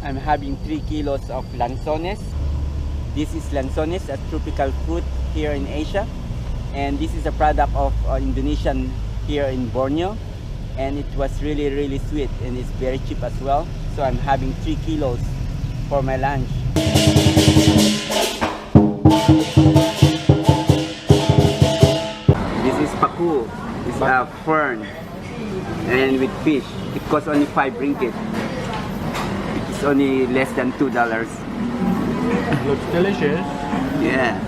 I'm having 3 kilos of lanzones. This is lanzones, a tropical fruit here in Asia. And this is a product of Indonesian here in Borneo. And it was really sweet, and it's very cheap as well. So I'm having 3 kilos for my lunch. This is paku. It's a fern and with fish. It costs only 5 ringgit. It's only less than $2. Looks delicious. Yeah.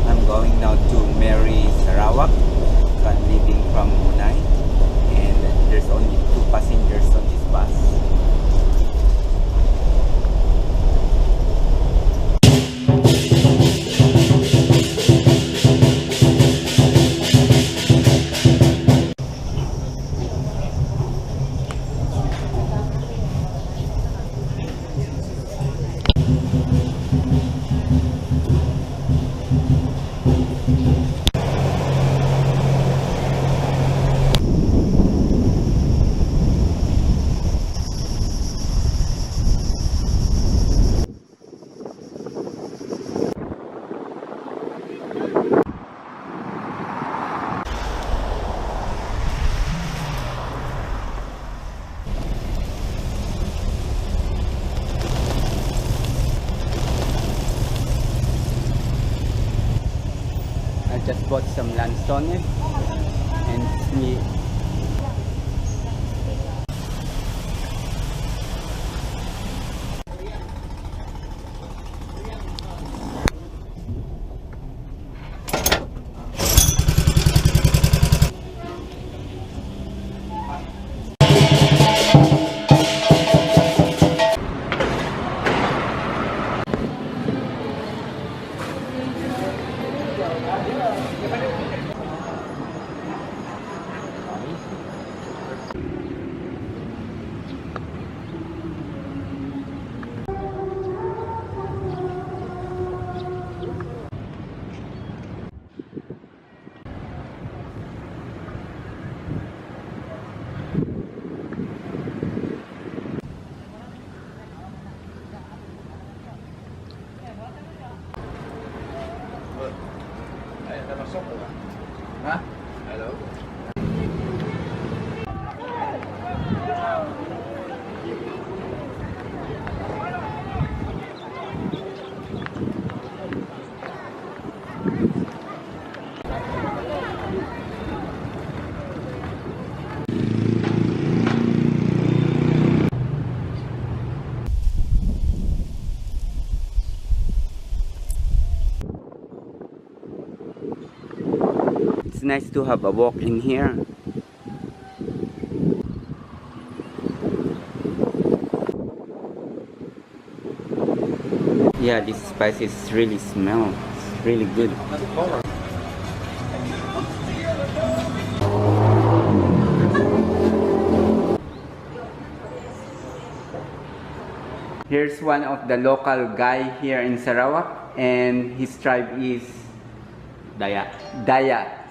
I'm going now to Kuching Sarawak. So I'm leaving from Brunei, and there's only 2 passengers on this bus. I just bought some lanzones and me. Huh? Hello? It's nice to have a walk in here. Yeah, this spices really smell. It's really good. Here's one of the local guy here in Sarawak, and his tribe is Dayak. Dayak.